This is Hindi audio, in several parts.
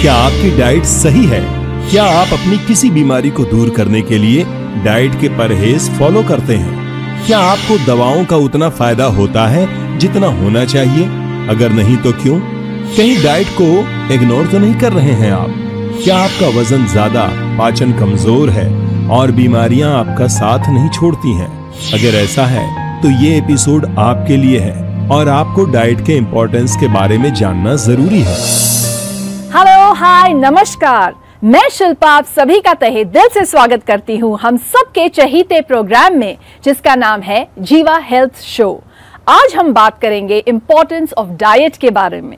क्या आपकी डाइट सही है? क्या आप अपनी किसी बीमारी को दूर करने के लिए डाइट के परहेज फॉलो करते हैं? क्या आपको दवाओं का उतना फायदा होता है जितना होना चाहिए? अगर नहीं तो क्यों? कहीं डाइट को इग्नोर तो नहीं कर रहे हैं आप? क्या आपका वजन ज्यादा, पाचन कमजोर है और बीमारियां आपका साथ नहीं छोड़ती हैं? अगर ऐसा है तो ये एपिसोड आपके लिए है और आपको डाइट के इम्पोर्टेंस के बारे में जानना जरूरी है। हेलो, हाय, नमस्कार। मैं शिल्पा आप सभी का तहे दिल से स्वागत करती हूँ हम सबके चहीते प्रोग्राम में, जिसका नाम है जीवा हेल्थ शो। आज हम बात करेंगे इम्पोर्टेंस ऑफ डाइट के बारे में।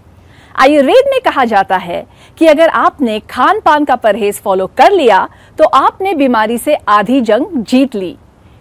आयुर्वेद में कहा जाता है कि अगर आपने खान पान का परहेज फॉलो कर लिया तो आपने बीमारी से आधी जंग जीत ली।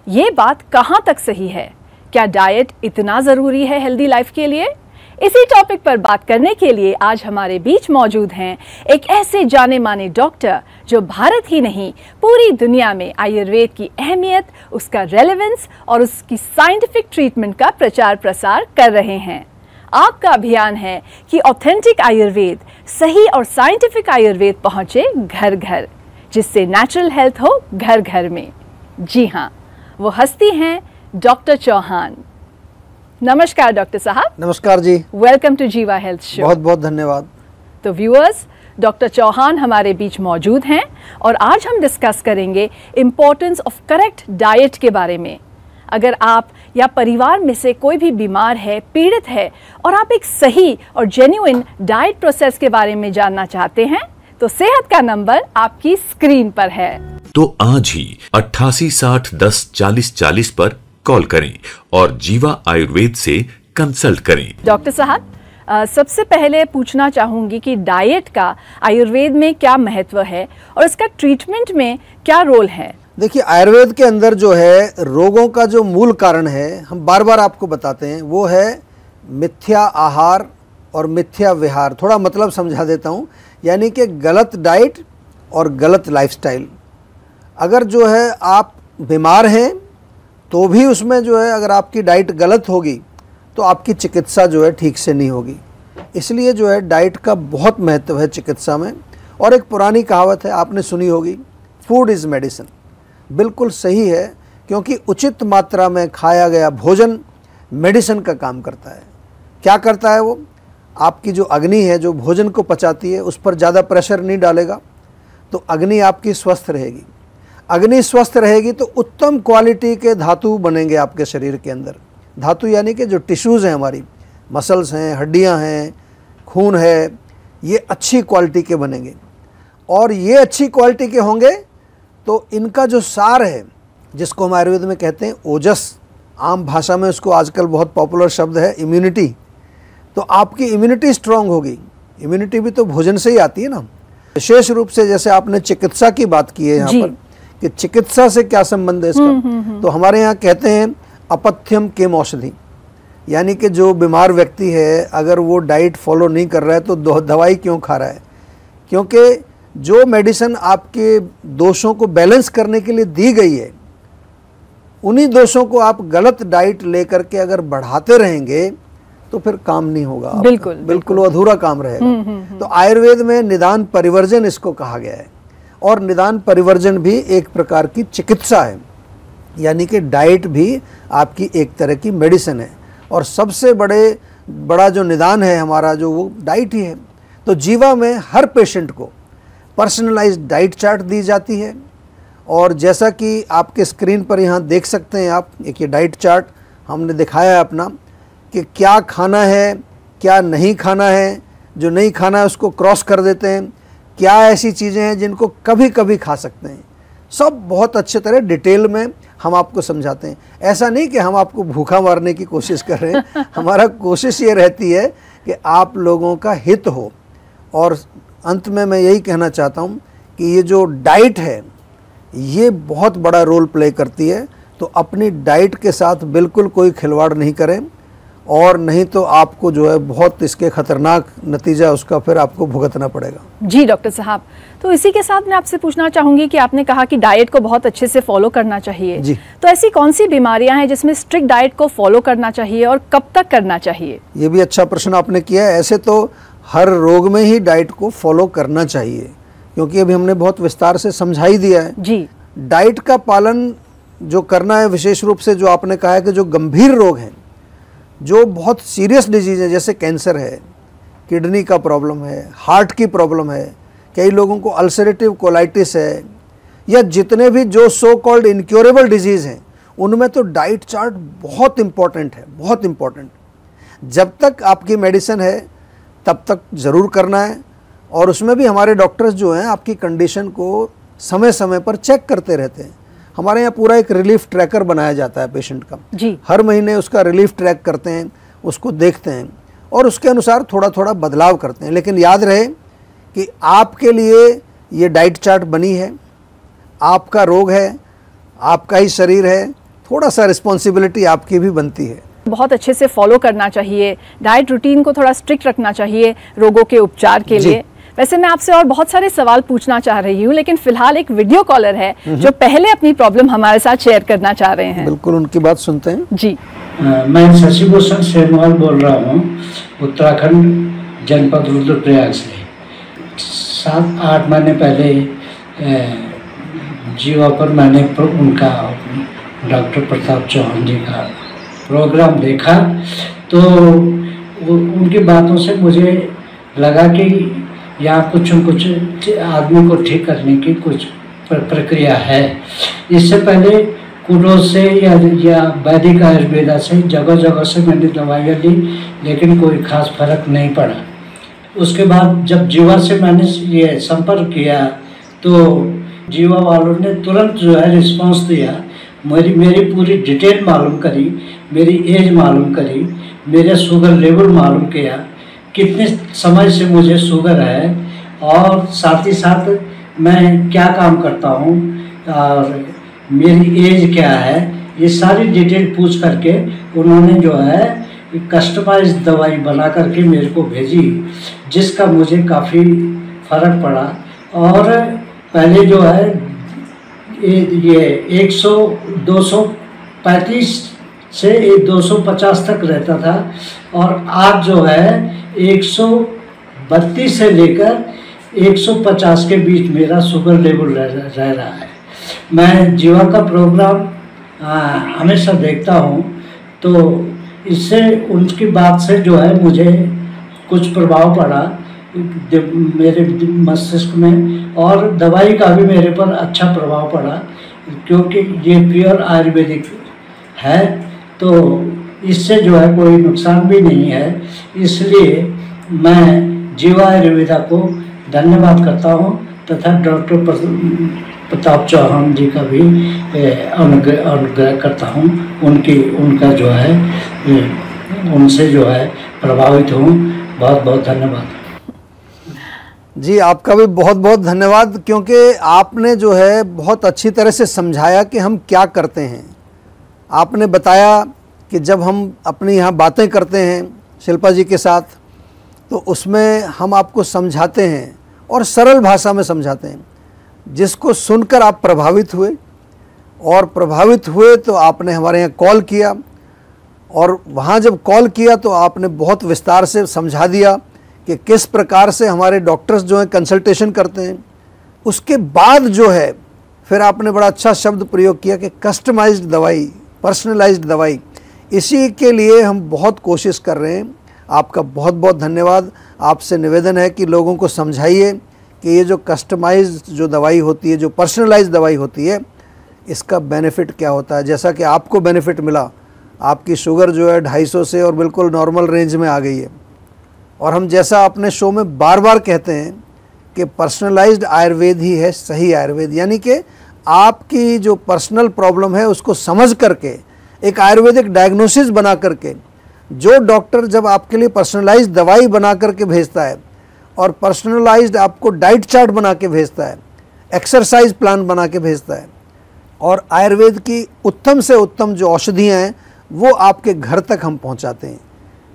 ये बात कहाँ तक सही है? क्या डाइट इतना जरूरी है हेल्दी लाइफ के लिए? इसी टॉपिक पर बात करने के लिए आज हमारे बीच मौजूद हैं एक ऐसे जाने माने डॉक्टर जो भारत ही नहीं पूरी दुनिया में आयुर्वेद की अहमियत, उसका रेलेवेंस और उसकी साइंटिफिक ट्रीटमेंट का प्रचार प्रसार कर रहे हैं। आपका अभियान है कि ऑथेंटिक आयुर्वेद, सही और साइंटिफिक आयुर्वेद पहुंचे घर घर, जिससे नेचुरल हेल्थ हो घर घर में। जी हाँ, वो हस्ती हैं डॉक्टर चौहान। नमस्कार डॉक्टर साहब। नमस्कार जी। वेलकम टू जीवा हेल्थ शो। बहुत बहुत धन्यवाद। तो व्यूअर्स, डॉक्टर चौहान हमारे बीच मौजूद हैं और आज हम डिस्कस करेंगे इम्पोर्टेंस ऑफ करेक्ट डाइट के बारे में। अगर आप या परिवार में से कोई भी बीमार है, पीड़ित है और आप एक सही और जेन्युइन डाइट प्रोसेस के बारे में जानना चाहते हैं तो सेहत का नंबर आपकी स्क्रीन पर है। तो आज ही 88 60 10 40 40 पर कॉल करें और जीवा आयुर्वेद से कंसल्ट करें। डॉक्टर साहब, सबसे पहले पूछना चाहूंगी कि डाइट का आयुर्वेद में क्या महत्व है और इसका ट्रीटमेंट में क्या रोल है? देखिए, आयुर्वेद के अंदर जो है रोगों का जो मूल कारण है, हम बार बार आपको बताते हैं, वो है मिथ्या आहार और मिथ्या विहार। थोड़ा मतलब समझा देता हूँ, यानी कि गलत डाइट और गलत लाइफस्टाइल। अगर जो है आप बीमार हैं तो भी उसमें जो है अगर आपकी डाइट गलत होगी तो आपकी चिकित्सा जो है ठीक से नहीं होगी। इसलिए जो है डाइट का बहुत महत्व है चिकित्सा में। और एक पुरानी कहावत है, आपने सुनी होगी, फूड इज़ मेडिसिन। बिल्कुल सही है, क्योंकि उचित मात्रा में खाया गया भोजन मेडिसिन का काम करता है। क्या करता है वो? आपकी जो अग्नि है, जो भोजन को पचाती है, उस पर ज़्यादा प्रेशर नहीं डालेगा, तो अग्नि आपकी स्वस्थ रहेगी। अग्नि स्वस्थ रहेगी तो उत्तम क्वालिटी के धातु बनेंगे आपके शरीर के अंदर। धातु यानी कि जो टिश्यूज़ हैं, हमारी मसल्स हैं, हड्डियां हैं, खून है, ये अच्छी क्वालिटी के बनेंगे। और ये अच्छी क्वालिटी के होंगे तो इनका जो सार है, जिसको हम आयुर्वेद में कहते हैं ओजस, आम भाषा में उसको आजकल बहुत पॉपुलर शब्द है इम्यूनिटी। तो आपकी इम्यूनिटी स्ट्रांग होगी। इम्यूनिटी भी तो भोजन से ही आती है ना। विशेष रूप से जैसे आपने चिकित्सा की बात की है यहाँ पर कि चिकित्सा से क्या संबंध है इसका, तो हमारे यहाँ कहते हैं अपथ्यम केम औषधि, यानी कि जो बीमार व्यक्ति है अगर वो डाइट फॉलो नहीं कर रहा है तो दवाई क्यों खा रहा है? क्योंकि जो मेडिसिन आपके दोषों को बैलेंस करने के लिए दी गई है, उन्हीं दोषों को आप गलत डाइट लेकर के अगर बढ़ाते रहेंगे तो फिर काम नहीं होगा। बिल्कुल अधूरा काम रहेगा। तो आयुर्वेद में निदान परिवर्जन इसको कहा गया है, और निदान परिवर्जन भी एक प्रकार की चिकित्सा है, यानी कि डाइट भी आपकी एक तरह की मेडिसिन है। और सबसे बड़ा जो निदान है हमारा, जो वो डाइट ही है। तो जीवा में हर पेशेंट को पर्सनलाइज्ड डाइट चार्ट दी जाती है, और जैसा कि आपके स्क्रीन पर यहाँ देख सकते हैं आप, एक ये डाइट चार्ट हमने दिखाया है अपना, कि क्या खाना है, क्या नहीं खाना है। जो नहीं खाना है उसको क्रॉस कर देते हैं। क्या ऐसी चीज़ें हैं जिनको कभी कभी खा सकते हैं, सब बहुत अच्छे तरह डिटेल में हम आपको समझाते हैं। ऐसा नहीं कि हम आपको भूखा मारने की कोशिश कर रहे हैं। हमारा कोशिश ये रहती है कि आप लोगों का हित हो। और अंत में मैं यही कहना चाहता हूँ कि ये जो डाइट है ये बहुत बड़ा रोल प्ले करती है। तो अपनी डाइट के साथ बिल्कुल कोई खिलवाड़ नहीं करें, और नहीं तो आपको जो है बहुत इसके खतरनाक नतीजा उसका फिर आपको भुगतना पड़ेगा। जी डॉक्टर साहब, तो इसी के साथ मैं आपसे पूछना चाहूंगी कि आपने कहा कि डाइट को बहुत अच्छे से फॉलो करना चाहिए जी। तो ऐसी कौन सी बीमारियां हैं जिसमें स्ट्रिक्ट डाइट को फॉलो करना चाहिए और कब तक करना चाहिए? ये भी अच्छा प्रश्न आपने किया है। ऐसे तो हर रोग में ही डाइट को फॉलो करना चाहिए, क्योंकि अभी हमने बहुत विस्तार से समझा ही दिया है जी। डाइट का पालन जो करना है, विशेष रूप से जो आपने कहा है कि जो गंभीर रोग हैं, जो बहुत सीरियस डिजीज है, जैसे कैंसर है, किडनी का प्रॉब्लम है, हार्ट की प्रॉब्लम है, कई लोगों को अल्सरेटिव कोलाइटिस है, या जितने भी जो सो कॉल्ड इनक्योरेबल डिजीज़ हैं, उनमें तो डाइट चार्ट बहुत इम्पॉर्टेंट है, बहुत इम्पॉर्टेंट। जब तक आपकी मेडिसिन है तब तक ज़रूर करना है, और उसमें भी हमारे डॉक्टर्स जो हैं आपकी कंडीशन को समय समय पर चेक करते रहते हैं। हमारे यहाँ पूरा एक रिलीफ ट्रैकर बनाया जाता है पेशेंट का जी। हर महीने उसका रिलीफ ट्रैक करते हैं, उसको देखते हैं और उसके अनुसार थोड़ा थोड़ा बदलाव करते हैं। लेकिन याद रहे कि आपके लिए ये डाइट चार्ट बनी है, आपका रोग है, आपका ही शरीर है, थोड़ा सा रिस्पॉन्सिबिलिटी आपकी भी बनती है। बहुत अच्छे से फॉलो करना चाहिए, डाइट रूटीन को थोड़ा स्ट्रिक्ट रखना चाहिए रोगों के उपचार के लिए। वैसे मैं आपसे और बहुत सारे सवाल पूछना चाह रही हूँ, लेकिन फिलहाल एक वीडियो कॉलर है जो पहले अपनी प्रॉब्लम हमारे साथ शेयर करना चाह रहे हैं। बिल्कुल, उनकी बात सुनते हैं जी। मैं शशिभूषण सेमवाल बोल रहा हूँ, उत्तराखंड जनपद रुद्रप्रयाग से। 7-8 महीने पहले जीवा पर मैंने उनका डॉक्टर प्रताप चौहान जी का प्रोग्राम देखा, तो उनकी बातों से मुझे लगा कि यहाँ कुछ न कुछ आदमी को ठीक करने की कुछ प्रक्रिया है। इससे पहले कुडो से या वैदिक आयुर्वेदा से जगह जगह से मैंने दवाइयाँ ली, लेकिन कोई खास फर्क नहीं पड़ा। उसके बाद जब जीवा से मैंने ये संपर्क किया तो जीवा वालों ने तुरंत जो है रिस्पांस दिया। मेरी पूरी डिटेल मालूम करी, मेरी एज मालूम करी, मेरा शुगर लेवल मालूम किया, कितने समय से मुझे शुगर है, और साथ ही साथ मैं क्या काम करता हूँ और मेरी एज क्या है, ये सारी डिटेल पूछ करके उन्होंने जो है कस्टमाइज दवाई बना करके मेरे को भेजी, जिसका मुझे काफ़ी फ़र्क पड़ा। और पहले जो है ये 235 से 250 तक रहता था, और आज जो है 132 से लेकर 150 के बीच मेरा शुगर लेवल रह रहा है। मैं जीवा का प्रोग्राम हमेशा देखता हूँ, तो इससे उनकी बात से जो है मुझे कुछ प्रभाव पड़ा मेरे मस्तिष्क में, और दवाई का भी मेरे पर अच्छा प्रभाव पड़ा, क्योंकि ये प्योर आयुर्वेदिक है, तो इससे जो है कोई नुकसान भी नहीं है। इसलिए मैं जीवा आयुर्वेदा को धन्यवाद करता हूँ, तथा डॉक्टर प्रताप चौहान जी का भी अनुग्रह करता हूँ। उनका जो है उनसे जो है प्रभावित हूँ। बहुत बहुत धन्यवाद जी। आपका भी बहुत बहुत धन्यवाद, क्योंकि आपने जो है बहुत अच्छी तरह से समझाया कि हम क्या करते हैं। आपने बताया कि जब हम अपनी यहाँ बातें करते हैं शिल्पा जी के साथ, तो उसमें हम आपको समझाते हैं और सरल भाषा में समझाते हैं, जिसको सुनकर आप प्रभावित हुए, और प्रभावित हुए तो आपने हमारे यहाँ कॉल किया, और वहाँ जब कॉल किया तो आपने बहुत विस्तार से समझा दिया कि किस प्रकार से हमारे डॉक्टर्स जो हैं कंसल्टेशन करते हैं। उसके बाद जो है फिर आपने बड़ा अच्छा शब्द प्रयोग किया कि कस्टमाइज्ड दवाई, पर्सनलाइज्ड दवाई। इसी के लिए हम बहुत कोशिश कर रहे हैं। आपका बहुत बहुत धन्यवाद। आपसे निवेदन है कि लोगों को समझाइए कि ये जो कस्टमाइज्ड जो दवाई होती है, जो पर्सनलाइज्ड दवाई होती है, इसका बेनिफिट क्या होता है। जैसा कि आपको बेनिफिट मिला, आपकी शुगर जो है 250 से और बिल्कुल नॉर्मल रेंज में आ गई है। और हम जैसा अपने शो में बार बार कहते हैं कि पर्सनलाइज्ड आयुर्वेद ही है सही आयुर्वेद, यानी कि आपकी जो पर्सनल प्रॉब्लम है उसको समझ करके एक आयुर्वेदिक डायग्नोसिस बना करके, जो डॉक्टर जब आपके लिए पर्सनलाइज्ड दवाई बना करके भेजता है और पर्सनलाइज्ड आपको डाइट चार्ट बना के भेजता है, एक्सरसाइज प्लान बना के भेजता है, और आयुर्वेद की उत्तम से उत्तम जो औषधियाँ हैं वो आपके घर तक हम पहुँचाते हैं।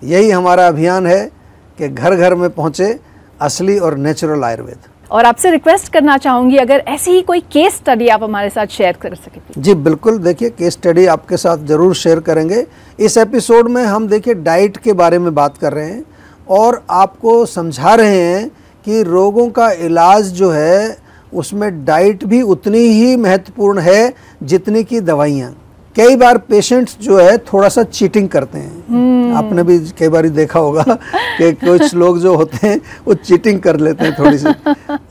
यही हमारा अभियान है कि घर घर में पहुँचे असली और नेचुरल आयुर्वेद। और आपसे रिक्वेस्ट करना चाहूँगी, अगर ऐसी ही कोई केस स्टडी आप हमारे साथ शेयर कर सकें। जी बिल्कुल, देखिए केस स्टडी आपके साथ ज़रूर शेयर करेंगे। इस एपिसोड में हम देखिए डाइट के बारे में बात कर रहे हैं, और आपको समझा रहे हैं कि रोगों का इलाज जो है उसमें डाइट भी उतनी ही महत्वपूर्ण है जितनी कि दवाइयाँ। कई बार पेशेंट्स जो है थोड़ा सा चीटिंग करते हैं। आपने भी कई बार देखा होगा कि कुछ लोग जो होते हैं वो चीटिंग कर लेते हैं थोड़ी सी,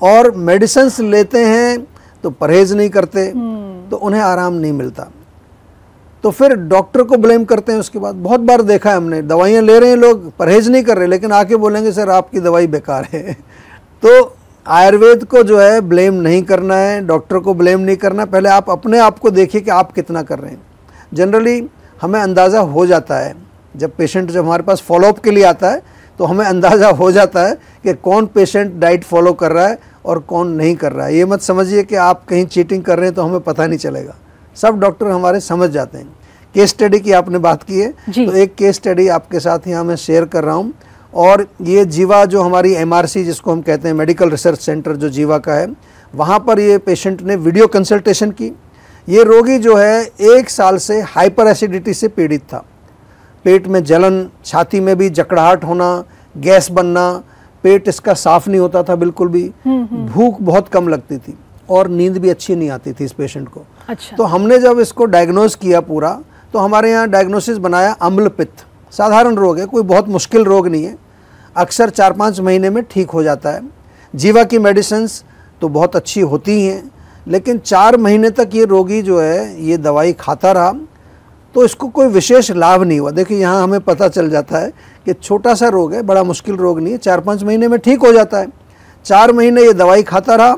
और मेडिसिन्स लेते हैं तो परहेज नहीं करते, तो उन्हें आराम नहीं मिलता, तो फिर डॉक्टर को ब्लेम करते हैं। उसके बाद बहुत बार देखा है हमने, दवाइयाँ ले रहे हैं लोग, परहेज नहीं कर रहे, लेकिन आके बोलेंगे सर आपकी दवाई बेकार है। तो आयुर्वेद को जो है ब्लेम नहीं करना है, डॉक्टर को ब्लेम नहीं करना, पहले आप अपने आप को देखिए कि आप कितना कर रहे हैं। जनरली हमें अंदाज़ा हो जाता है, जब पेशेंट जब हमारे पास फॉलोअप के लिए आता है तो हमें अंदाज़ा हो जाता है कि कौन पेशेंट डाइट फॉलो कर रहा है और कौन नहीं कर रहा है। ये मत समझिए कि आप कहीं चीटिंग कर रहे हैं तो हमें पता नहीं चलेगा, सब डॉक्टर हमारे समझ जाते हैं। केस स्टडी की आपने बात की है, तो एक केस स्टडी आपके साथ यहाँ मैं शेयर कर रहा हूँ। और ये जीवा जो हमारी MRC जिसको हम कहते हैं मेडिकल रिसर्च सेंटर जो जीवा का है, वहाँ पर ये पेशेंट ने वीडियो कंसल्टेशन की। ये रोगी जो है 1 साल से हाइपर एसिडिटी से पीड़ित था, पेट में जलन, छाती में भी जकड़ाहट होना, गैस बनना, पेट इसका साफ नहीं होता था बिल्कुल भी, भूख बहुत कम लगती थी और नींद भी अच्छी नहीं आती थी इस पेशेंट को। अच्छा। तो हमने जब इसको डायग्नोज किया पूरा, तो हमारे यहाँ डायग्नोसिस बनाया अम्ल पित्त। साधारण रोग है, कोई बहुत मुश्किल रोग नहीं है, अक्सर 4-5 महीने में ठीक हो जाता है। जीवा की मेडिसिन्स तो बहुत अच्छी होती हैं, लेकिन 4 महीने तक ये रोगी जो है ये दवाई खाता रहा तो इसको कोई विशेष लाभ नहीं हुआ। देखिए यहाँ हमें पता चल जाता है कि छोटा सा रोग है, बड़ा मुश्किल रोग नहीं है, 4-5 महीने में ठीक हो जाता है। 4 महीने ये दवाई खाता रहा,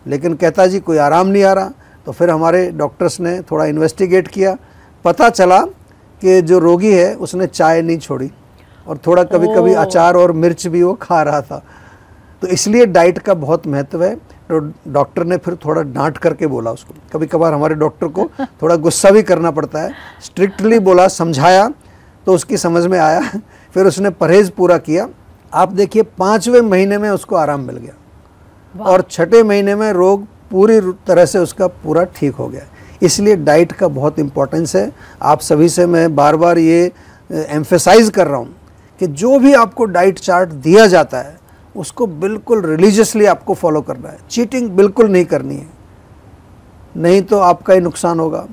लेकिन कहता जी कोई आराम नहीं आ रहा। तो फिर हमारे डॉक्टर्स ने थोड़ा इन्वेस्टिगेट किया, पता चला कि जो रोगी है उसने चाय नहीं छोड़ी और थोड़ा कभी कभी अचार और मिर्च भी वो खा रहा था। तो इसलिए डाइट का बहुत महत्व है। तो डॉक्टर ने फिर थोड़ा डांट करके बोला उसको, कभी कभार हमारे डॉक्टर को थोड़ा गुस्सा भी करना पड़ता है, स्ट्रिक्टली बोला, समझाया तो उसकी समझ में आया, फिर उसने परहेज पूरा किया। आप देखिए 5वें महीने में उसको आराम मिल गया और 6ठे महीने में रोग पूरी तरह से उसका पूरा ठीक हो गया। इसलिए डाइट का बहुत इम्पोर्टेंस है। आप सभी से मैं बार बार ये एम्फेसाइज कर रहा हूँ कि जो भी आपको डाइट चार्ट दिया जाता है उसको बिल्कुल रिलीजियसली आपको फॉलो करना है, चीटिंग बिल्कुल नहीं करनी है, नहीं तो आपका ही नुकसान होगा,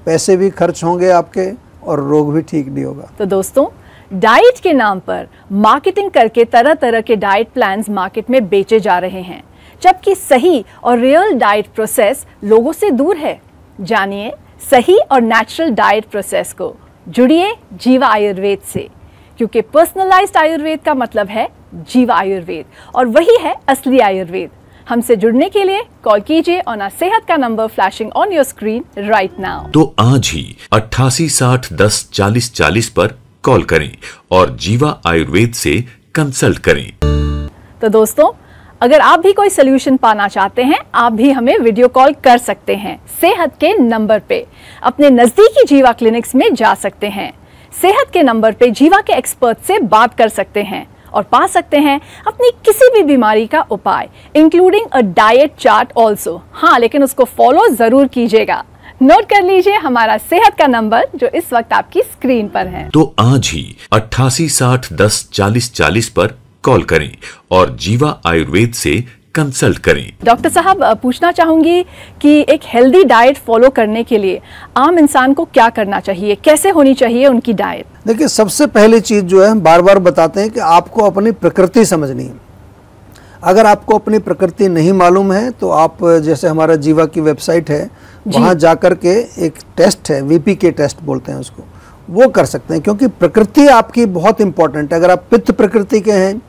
पैसे भी खर्च होंगे आपके और रोग भी ठीक नहीं होगा। तो दोस्तों, डाइट के नाम पर मार्केटिंग करके तरह तरह के डाइट प्लान्स मार्केट में बेचे जा रहे हैं, जबकि सही और रियल डाइट प्रोसेस लोगों से दूर है। जानिए सही और नेचुरल डाइट प्रोसेस को। जुड़िए जीवा आयुर्वेद से, क्योंकि पर्सनलाइज्ड आयुर्वेद का मतलब है जीवा आयुर्वेद और वही है असली आयुर्वेद। हमसे जुड़ने के लिए कॉल कीजिए ऑन आवर सेहत का number flashing on your screen right now. तो आज ही 88 60 10 40 40 पर कॉल करें और जीवा आयुर्वेद से कंसल्ट करें। तो दोस्तों, अगर आप भी कोई सोल्यूशन पाना चाहते हैं, आप भी हमें वीडियो कॉल कर सकते हैं सेहत के नंबर पे। अपने नजदीकी जीवा क्लिनिक्स में जा सकते हैं, सेहत के नंबर पे जीवा के एक्सपर्ट से बात कर सकते हैं और पा सकते हैं अपनी किसी भी बीमारी का उपाय, including a diet chart also. हाँ, लेकिन उसको फॉलो जरूर कीजिएगा। नोट कर लीजिए हमारा सेहत का नंबर जो इस वक्त आपकी स्क्रीन पर है। तो आज ही 88 60 10 40 40 पर कॉल करें और जीवा आयुर्वेद से कंसल्ट करें। डॉक्टर साहब, पूछना चाहूंगी कि एक हेल्दी डाइट फॉलो करने के लिए आम इंसान को क्या करना चाहिए, कैसे होनी चाहिए उनकी डाइट? देखिए, सबसे पहली चीज़ जो है हम बार बार बताते हैं कि आपको अपनी प्रकृति समझनी है। अगर आपको अपनी प्रकृति नहीं मालूम है तो आप जैसे हमारा जीवा की वेबसाइट है वहाँ जा कर के एक टेस्ट है, VPK टेस्ट बोलते हैं उसको, वो कर सकते हैं, क्योंकि प्रकृति आपकी बहुत इंपॉर्टेंट है। अगर आप पित्त प्रकृति के हैं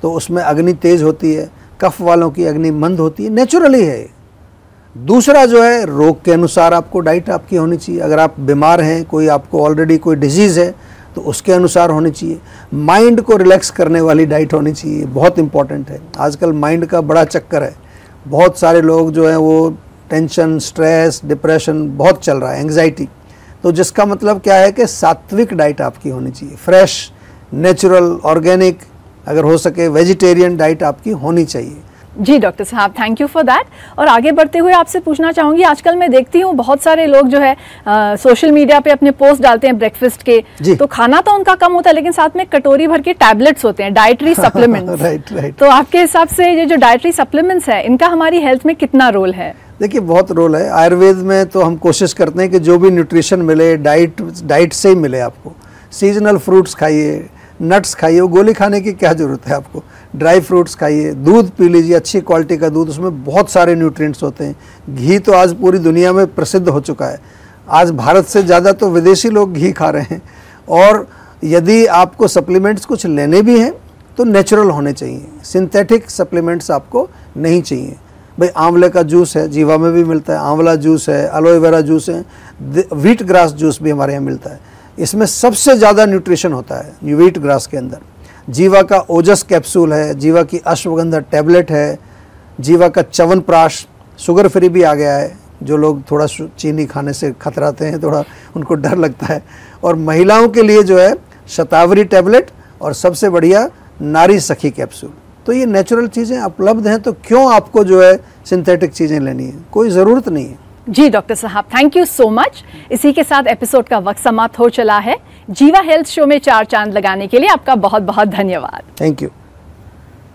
तो उसमें अग्नि तेज होती है, कफ वालों की अग्नि मंद होती है, नेचुरली है। दूसरा जो है, रोग के अनुसार आपको डाइट आपकी होनी चाहिए। अगर आप बीमार हैं, कोई आपको ऑलरेडी कोई डिजीज़ है तो उसके अनुसार होनी चाहिए। माइंड को रिलैक्स करने वाली डाइट होनी चाहिए, बहुत इंपॉर्टेंट है। आजकल माइंड का बड़ा चक्कर है, बहुत सारे लोग जो हैं वो टेंशन, स्ट्रेस, डिप्रेशन बहुत चल रहा है, एंग्जाइटी। तो जिसका मतलब क्या है कि सात्विक डाइट आपकी होनी चाहिए, फ्रेश, नेचुरल, ऑर्गेनिक, अगर हो सके वेजिटेरियन डाइट आपकी होनी चाहिए। जी डॉक्टर साहब, थैंक यू फॉर दैट। और आगे बढ़ते हुए आपसे पूछना चाहूँगी, आजकल मैं देखती हूँ बहुत सारे लोग जो है सोशल मीडिया पे अपने पोस्ट डालते हैं ब्रेकफास्ट के, तो खाना तो उनका कम होता है लेकिन साथ में कटोरी भर के टैबलेट्स होते हैं, डाइटरी सप्लीमेंट्स। राइट। तो आपके हिसाब से ये जो डाइटरी सप्लीमेंट्स है, इनका हमारी हेल्थ में कितना रोल है? देखिए, बहुत रोल है। आयुर्वेद में तो हम कोशिश करते हैं कि जो भी न्यूट्रिशन मिले डाइट से ही मिले आपको। सीजनल फ्रूट्स खाइए, नट्स खाइए, वो गोली खाने की क्या ज़रूरत है आपको। ड्राई फ्रूट्स खाइए, दूध पी लीजिए, अच्छी क्वालिटी का दूध, उसमें बहुत सारे न्यूट्रिएंट्स होते हैं। घी तो आज पूरी दुनिया में प्रसिद्ध हो चुका है। आज भारत से ज़्यादा तो विदेशी लोग घी खा रहे हैं। और यदि आपको सप्लीमेंट्स कुछ लेने भी हैं तो नेचुरल होने चाहिए, सिंथेटिक सप्लीमेंट्स आपको नहीं चाहिए। भाई आंवले का जूस है, जीवा में भी मिलता है, आंवला जूस है, एलोवेरा जूस है, व्हीट ग्रास जूस भी हमारे यहाँ मिलता है। इसमें सबसे ज़्यादा न्यूट्रिशन होता है व्हीट ग्रास के अंदर। जीवा का ओजस कैप्सूल है, जीवा की अश्वगंधा टैबलेट है, जीवा का च्यवनप्राश, शुगर फ्री भी आ गया है। जो लोग थोड़ा चीनी खाने से खतराते हैं, थोड़ा उनको डर लगता है। और महिलाओं के लिए जो है शतावरी टैबलेट, और सबसे बढ़िया नारी सखी कैप्सूल। तो ये नेचुरल चीज़ें उपलब्ध हैं, तो क्यों आपको जो है सिंथेटिक चीज़ें लेनी है, कोई ज़रूरत नहीं है। जी डॉक्टर साहब, थैंक यू सो मच। इसी के साथ एपिसोड का वक्त समाप्त हो चला है। जीवा हेल्थ शो में 4 चांद लगाने के लिए आपका बहुत बहुत धन्यवाद। Thank you.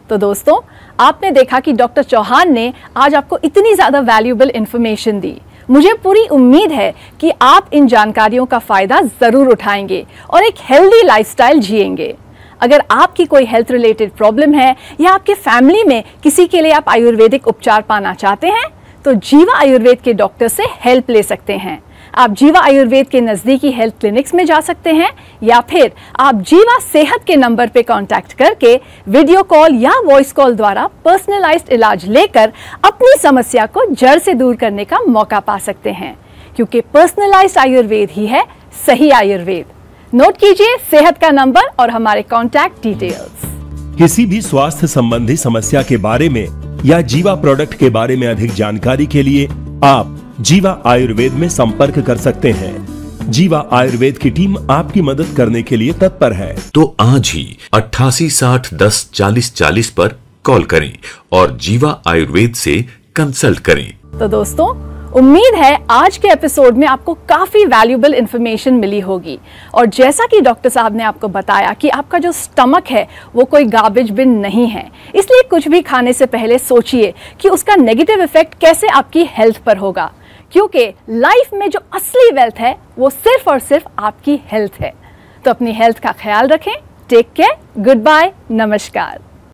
तो दोस्तों, आपने देखा कि डॉक्टर चौहान ने आज आपको इतनी ज़्यादा वैल्यूएबल इंफॉर्मेशन दी। मुझे पूरी उम्मीद है कि आप इन जानकारियों का फ़ायदा ज़रूर उठाएंगे और एक हेल्दी लाइफस्टाइल जिएंगे। अगर आपकी कोई हेल्थ रिलेटेड प्रॉब्लम है या आपके फैमिली में किसी के लिए आप आयुर्वेदिक उपचार पाना चाहते हैं, तो जीवा आयुर्वेद के डॉक्टर से हेल्प ले सकते हैं। आप जीवा आयुर्वेद के नज़दीकी हेल्थ क्लिनिक्स में जा सकते हैं, या फिर आप जीवा सेहत के नंबर पे कांटेक्ट करके वीडियो कॉल या वॉइस कॉल द्वारा पर्सनलाइज्ड इलाज लेकर अपनी समस्या को जड़ से दूर करने का मौका पा सकते हैं, क्योंकि पर्सनलाइज्ड आयुर्वेद ही है सही आयुर्वेद। नोट कीजिए सेहत का नंबर और हमारे कॉन्टैक्ट डिटेल्स। किसी भी स्वास्थ्य संबंधी समस्या के बारे में या जीवा प्रोडक्ट के बारे में अधिक जानकारी के लिए आप जीवा आयुर्वेद में संपर्क कर सकते हैं। जीवा आयुर्वेद की टीम आपकी मदद करने के लिए तत्पर है। तो आज ही 88 60 10 40 40 पर कॉल करें और जीवा आयुर्वेद से कंसल्ट करें। तो दोस्तों, उम्मीद है आज के एपिसोड में आपको काफी वैल्यूएबल इंफॉर्मेशन मिली होगी। और जैसा कि डॉक्टर साहब ने आपको बताया कि आपका जो स्टमक है वो कोई गार्बेज बिन नहीं है, इसलिए कुछ भी खाने से पहले सोचिए कि उसका नेगेटिव इफेक्ट कैसे आपकी हेल्थ पर होगा, क्योंकि लाइफ में जो असली वेल्थ है वो सिर्फ और सिर्फ आपकी हेल्थ है। तो अपनी हेल्थ का ख्याल रखें। टेक केयर, गुड बाय, नमस्कार।